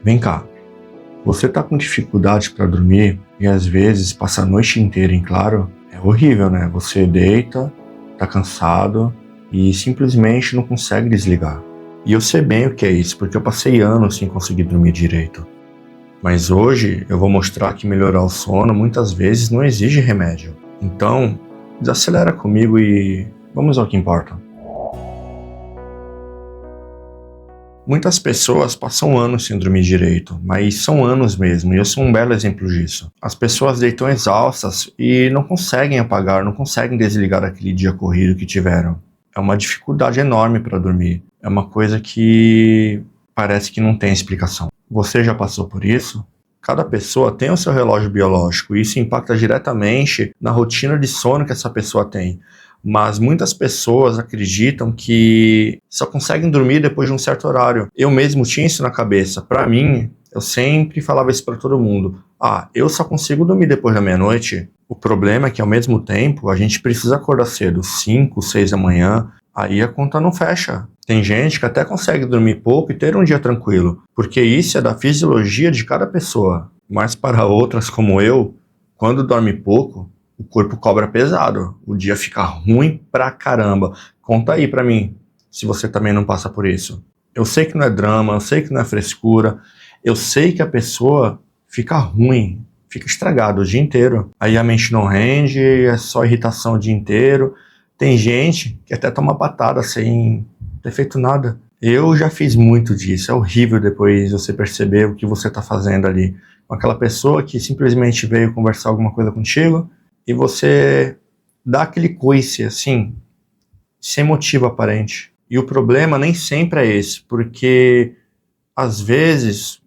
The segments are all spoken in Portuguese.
Vem cá, você tá com dificuldade para dormir e às vezes passa a noite inteira em claro? É horrível, né? Você deita, tá cansado e simplesmente não consegue desligar. E eu sei bem o que é isso, porque eu passei anos sem conseguir dormir direito. Mas hoje eu vou mostrar que melhorar o sono muitas vezes não exige remédio. Então, desacelera comigo e vamos ao que importa. Muitas pessoas passam anos sem dormir direito, mas são anos mesmo, e eu sou um belo exemplo disso. As pessoas deitam exaustas e não conseguem apagar, não conseguem desligar aquele dia corrido que tiveram. É uma dificuldade enorme para dormir. É uma coisa que parece que não tem explicação. Você já passou por isso? Cada pessoa tem o seu relógio biológico e isso impacta diretamente na rotina de sono que essa pessoa tem. Mas muitas pessoas acreditam que só conseguem dormir depois de um certo horário. Eu mesmo tinha isso na cabeça. Para mim, eu sempre falava isso para todo mundo. Eu só consigo dormir depois da meia-noite. O problema é que, ao mesmo tempo, a gente precisa acordar cedo, 5, 6 da manhã. Aí a conta não fecha. Tem gente que até consegue dormir pouco e ter um dia tranquilo, porque isso é da fisiologia de cada pessoa. Mas para outras, como eu, quando dorme pouco, o corpo cobra pesado, o dia fica ruim pra caramba. Conta aí pra mim, se você também não passa por isso. Eu sei que não é drama, eu sei que não é frescura, eu sei que a pessoa fica ruim, fica estragada o dia inteiro. Aí a mente não rende, é só irritação o dia inteiro. Tem gente que até toma patada sem ter feito nada. Eu já fiz muito disso, é horrível depois você perceber o que você tá fazendo ali. Com aquela pessoa que simplesmente veio conversar alguma coisa contigo, e você dá aquele coice, assim, sem motivo aparente. E o problema nem sempre é esse, porque às vezes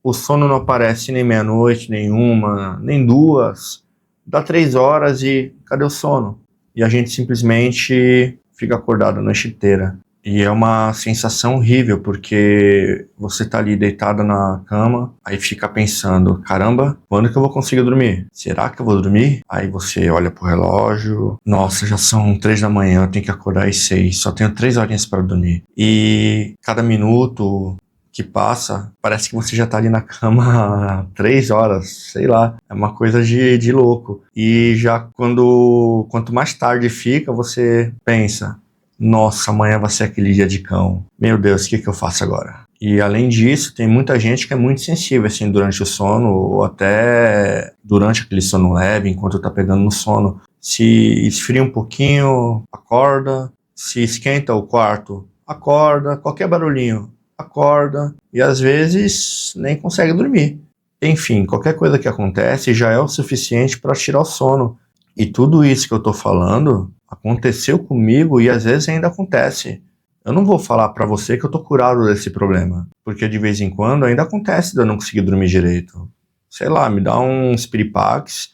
o sono não aparece nem meia-noite, nem uma, nem duas. Dá 3 horas e cadê o sono? E a gente simplesmente fica acordado a noite inteira. E é uma sensação horrível, porque você tá ali deitado na cama, aí fica pensando, caramba, quando que eu vou conseguir dormir? Será que eu vou dormir? Aí você olha pro relógio, nossa, já são 3 da manhã, eu tenho que acordar às 6, só tenho 3 horinhas para dormir. E cada minuto que passa, parece que você já tá ali na cama há 3 horas, sei lá, é uma coisa de louco. E já quanto mais tarde fica, você pensa, nossa, amanhã vai ser aquele dia de cão. Meu Deus, o que eu faço agora? E além disso, tem muita gente que é muito sensível, assim, durante o sono, ou até durante aquele sono leve, enquanto tá pegando no sono. Se esfria um pouquinho, acorda. Se esquenta o quarto, acorda. Qualquer barulhinho, acorda. E às vezes nem consegue dormir. Enfim, qualquer coisa que acontece já é o suficiente para tirar o sono. E tudo isso que eu tô falando aconteceu comigo e às vezes ainda acontece. Eu não vou falar pra você que eu tô curado desse problema, porque de vez em quando ainda acontece de eu não conseguir dormir direito. Sei lá, me dá uns piripaques.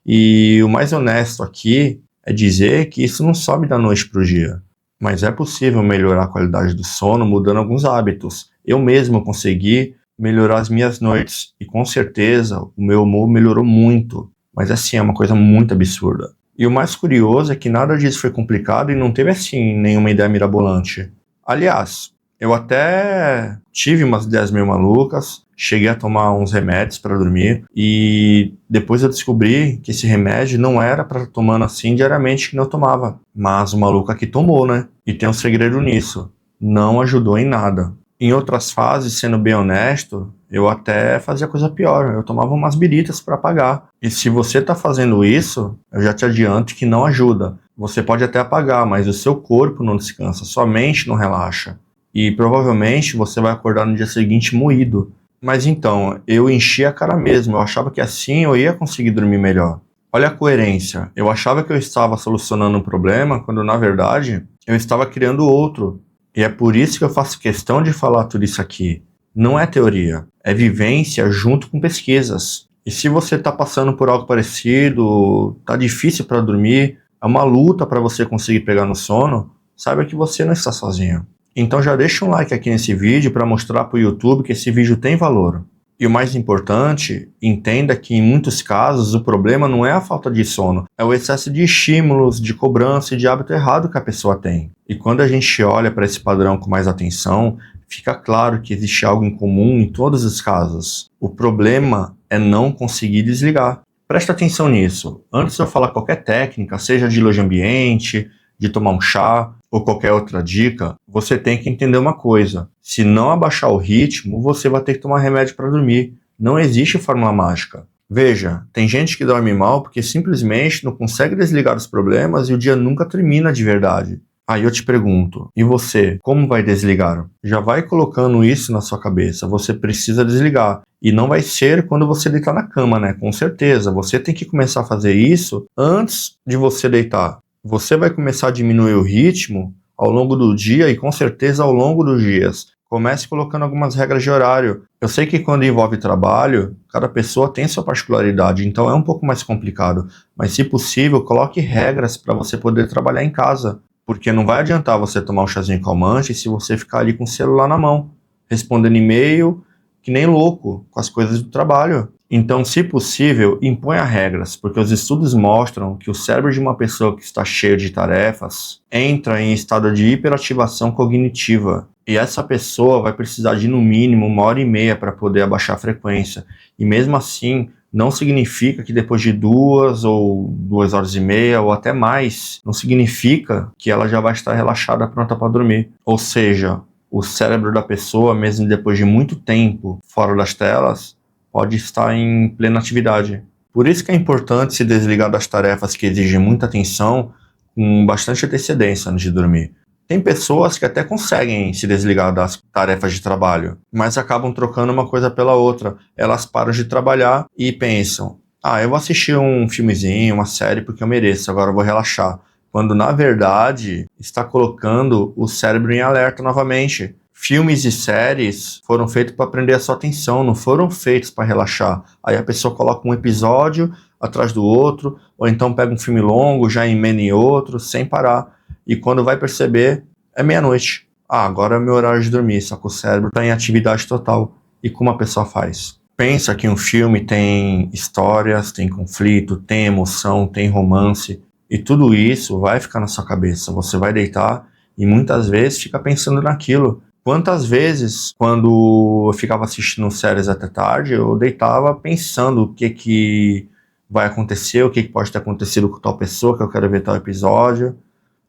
E o mais honesto aqui é dizer que isso não sobe da noite pro dia. Mas é possível melhorar a qualidade do sono mudando alguns hábitos. Eu mesmo consegui melhorar as minhas noites e com certeza o meu humor melhorou muito. Mas assim, é uma coisa muito absurda. E o mais curioso é que nada disso foi complicado e não teve assim nenhuma ideia mirabolante. Aliás, eu até tive umas ideias meio malucas, cheguei a tomar uns remédios para dormir e depois eu descobri que esse remédio não era para tomando assim diariamente que não tomava. Mas o maluco aqui tomou, né? E tem um segredo nisso. Não ajudou em nada. Em outras fases, sendo bem honesto, eu até fazia coisa pior, eu tomava umas biritas para apagar. E se você tá fazendo isso, eu já te adianto que não ajuda. Você pode até apagar, mas o seu corpo não descansa, sua mente não relaxa. E provavelmente você vai acordar no dia seguinte moído. Mas então, eu enchi a cara mesmo, eu achava que assim eu ia conseguir dormir melhor. Olha a coerência, eu achava que eu estava solucionando um problema, quando na verdade eu estava criando outro. E é por isso que eu faço questão de falar tudo isso aqui. Não é teoria, é vivência junto com pesquisas. E se você está passando por algo parecido, tá difícil para dormir, é uma luta para você conseguir pegar no sono, saiba que você não está sozinho. Então já deixa um like aqui nesse vídeo para mostrar para o YouTube que esse vídeo tem valor. E o mais importante, entenda que em muitos casos o problema não é a falta de sono, é o excesso de estímulos, de cobrança e de hábito errado que a pessoa tem. E quando a gente olha para esse padrão com mais atenção, fica claro que existe algo em comum em todos os casos. O problema é não conseguir desligar. Presta atenção nisso. Antes de eu falar qualquer técnica, seja de luz ambiente, de tomar um chá ou qualquer outra dica, você tem que entender uma coisa. Se não abaixar o ritmo, você vai ter que tomar remédio para dormir. Não existe fórmula mágica. Veja, tem gente que dorme mal porque simplesmente não consegue desligar os problemas e o dia nunca termina de verdade. Aí eu te pergunto, e você, como vai desligar? Já vai colocando isso na sua cabeça, você precisa desligar. E não vai ser quando você deitar na cama, né? Com certeza, você tem que começar a fazer isso antes de você deitar. Você vai começar a diminuir o ritmo ao longo do dia e com certeza ao longo dos dias. Comece colocando algumas regras de horário. Eu sei que quando envolve trabalho, cada pessoa tem sua particularidade, então é um pouco mais complicado. Mas se possível, coloque regras para você poder trabalhar em casa. Porque não vai adiantar você tomar um chazinho calmante se você ficar ali com o celular na mão, respondendo e-mail, que nem louco, com as coisas do trabalho. Então, se possível, imponha regras, porque os estudos mostram que o cérebro de uma pessoa que está cheio de tarefas entra em estado de hiperativação cognitiva. E essa pessoa vai precisar de, no mínimo, 1h30 para poder abaixar a frequência. E mesmo assim, não significa que depois de 2 ou 2h30 ou até mais, não significa que ela já vai estar relaxada, pronta para dormir. Ou seja, o cérebro da pessoa, mesmo depois de muito tempo fora das telas, pode estar em plena atividade. Por isso que é importante se desligar das tarefas que exigem muita atenção com bastante antecedência antes de dormir. Tem pessoas que até conseguem se desligar das tarefas de trabalho, mas acabam trocando uma coisa pela outra. Elas param de trabalhar e pensam, eu vou assistir um filmezinho, uma série porque eu mereço, agora eu vou relaxar. Quando na verdade está colocando o cérebro em alerta novamente. Filmes e séries foram feitos para prender a sua atenção, não foram feitos para relaxar. Aí a pessoa coloca um episódio atrás do outro, ou então pega um filme longo, já emenda em outro, sem parar. E quando vai perceber, é meia-noite. Agora é meu horário de dormir, só que o cérebro está em atividade total. E como a pessoa faz? Pensa que um filme tem histórias, tem conflito, tem emoção, tem romance. E tudo isso vai ficar na sua cabeça. Você vai deitar e muitas vezes fica pensando naquilo. Quantas vezes, quando eu ficava assistindo séries até tarde, eu deitava pensando o que vai acontecer, o que pode ter acontecido com tal pessoa, que eu quero ver tal episódio.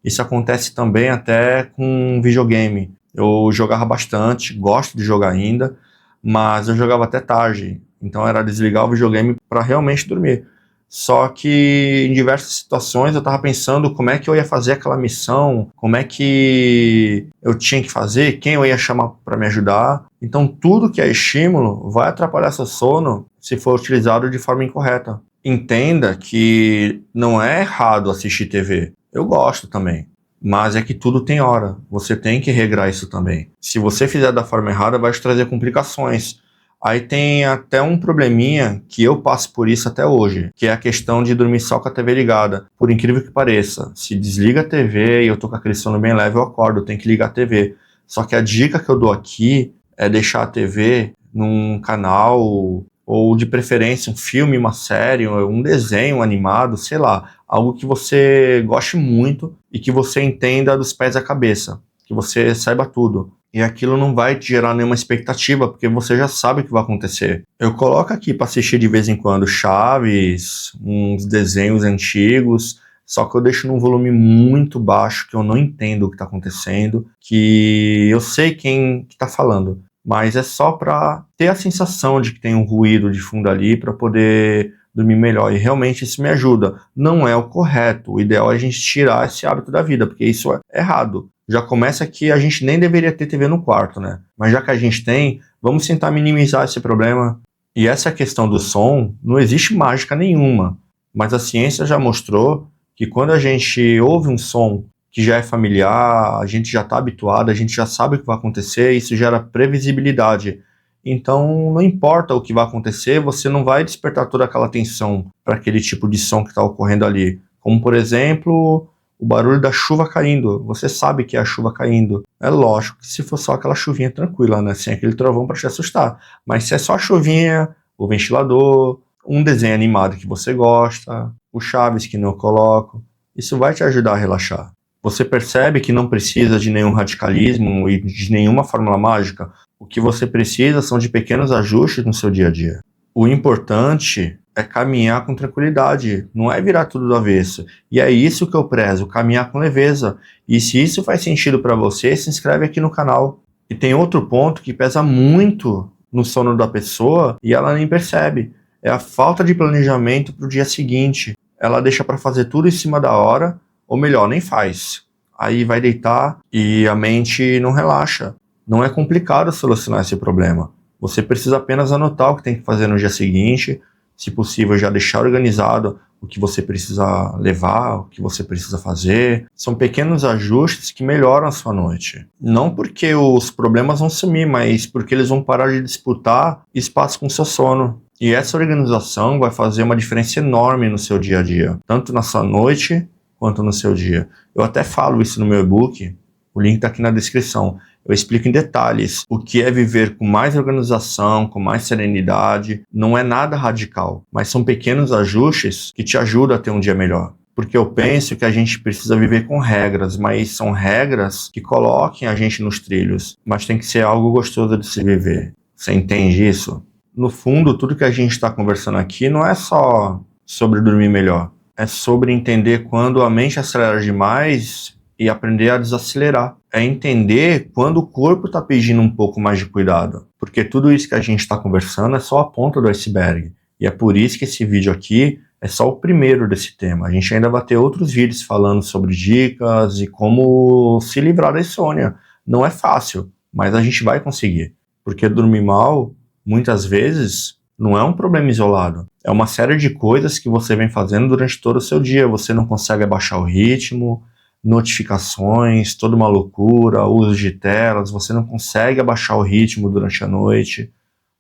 Isso acontece também até com videogame. Eu jogava bastante, gosto de jogar ainda, mas eu jogava até tarde. Então era desligar o videogame para realmente dormir. Só que em diversas situações eu estava pensando como é que eu ia fazer aquela missão, como é que eu tinha que fazer, quem eu ia chamar para me ajudar. Então tudo que é estímulo vai atrapalhar seu sono se for utilizado de forma incorreta. Entenda que não é errado assistir TV. Eu gosto também, mas é que tudo tem hora. Você tem que regrar isso também. Se você fizer da forma errada, vai te trazer complicações. Aí tem até um probleminha que eu passo por isso até hoje, que é a questão de dormir só com a TV ligada. Por incrível que pareça, se desliga a TV e eu tô com aquele sono bem leve, eu acordo, eu tenho que ligar a TV. Só que a dica que eu dou aqui é deixar a TV num canal, ou de preferência um filme, uma série, um desenho animado, sei lá, algo que você goste muito e que você entenda dos pés à cabeça, que você saiba tudo. E aquilo não vai te gerar nenhuma expectativa, porque você já sabe o que vai acontecer. Eu coloco aqui para assistir de vez em quando Chaves, uns desenhos antigos, só que eu deixo num volume muito baixo, que eu não entendo o que está acontecendo, que eu sei quem está falando, mas é só para ter a sensação de que tem um ruído de fundo ali para poder dormir melhor. E realmente isso me ajuda. Não é o correto. O ideal é a gente tirar esse hábito da vida, porque isso é errado. Já começa que a gente nem deveria ter TV no quarto, né? Mas já que a gente tem, vamos tentar minimizar esse problema. E essa questão do som, não existe mágica nenhuma. Mas a ciência já mostrou que quando a gente ouve um som que já é familiar, a gente já está habituado, a gente já sabe o que vai acontecer, isso gera previsibilidade. Então, não importa o que vai acontecer, você não vai despertar toda aquela atenção para aquele tipo de som que está ocorrendo ali. Como, por exemplo, o barulho da chuva caindo. Você sabe que é a chuva caindo. É lógico que se for só aquela chuvinha tranquila, né? Sem aquele trovão para te assustar. Mas se é só a chuvinha, o ventilador, um desenho animado que você gosta, o Chaves que não eu coloco, isso vai te ajudar a relaxar. Você percebe que não precisa de nenhum radicalismo e de nenhuma fórmula mágica? O que você precisa são de pequenos ajustes no seu dia a dia. O importante é caminhar com tranquilidade, não é virar tudo do avesso. E é isso que eu prezo, caminhar com leveza. E se isso faz sentido para você, se inscreve aqui no canal. E tem outro ponto que pesa muito no sono da pessoa e ela nem percebe. É a falta de planejamento para o dia seguinte. Ela deixa para fazer tudo em cima da hora, ou melhor, nem faz. Aí vai deitar e a mente não relaxa. Não é complicado solucionar esse problema. Você precisa apenas anotar o que tem que fazer no dia seguinte, se possível já deixar organizado o que você precisa levar, o que você precisa fazer. São pequenos ajustes que melhoram a sua noite. Não porque os problemas vão sumir, mas porque eles vão parar de disputar espaço com o seu sono. E essa organização vai fazer uma diferença enorme no seu dia a dia, tanto na sua noite quanto no seu dia. Eu até falo isso no meu e-book, o link está aqui na descrição. Eu explico em detalhes o que é viver com mais organização, com mais serenidade. Não é nada radical, mas são pequenos ajustes que te ajudam a ter um dia melhor. Porque eu penso que a gente precisa viver com regras, mas são regras que coloquem a gente nos trilhos. Mas tem que ser algo gostoso de se viver. Você entende isso? No fundo, tudo que a gente está conversando aqui não é só sobre dormir melhor. É sobre entender quando a mente acelera demais e aprender a desacelerar. É entender quando o corpo está pedindo um pouco mais de cuidado. Porque tudo isso que a gente está conversando é só a ponta do iceberg. E é por isso que esse vídeo aqui é só o primeiro desse tema. A gente ainda vai ter outros vídeos falando sobre dicas e como se livrar da insônia. Não é fácil, mas a gente vai conseguir. Porque dormir mal, muitas vezes, não é um problema isolado. É uma série de coisas que você vem fazendo durante todo o seu dia. Você não consegue abaixar o ritmo, notificações, toda uma loucura, uso de telas, você não consegue abaixar o ritmo durante a noite,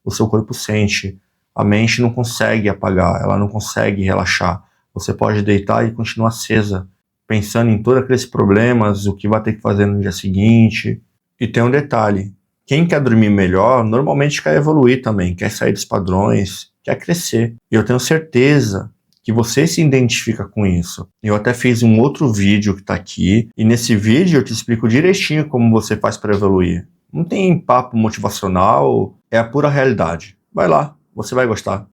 o seu corpo sente, a mente não consegue apagar, ela não consegue relaxar. Você pode deitar e continuar acesa, pensando em todos aqueles problemas, o que vai ter que fazer no dia seguinte. E tem um detalhe, quem quer dormir melhor, normalmente quer evoluir também, quer sair dos padrões, quer crescer. E eu tenho certeza que você se identifica com isso. Eu até fiz um outro vídeo que está aqui, e nesse vídeo eu te explico direitinho como você faz para evoluir. Não tem papo motivacional, é a pura realidade. Vai lá, você vai gostar.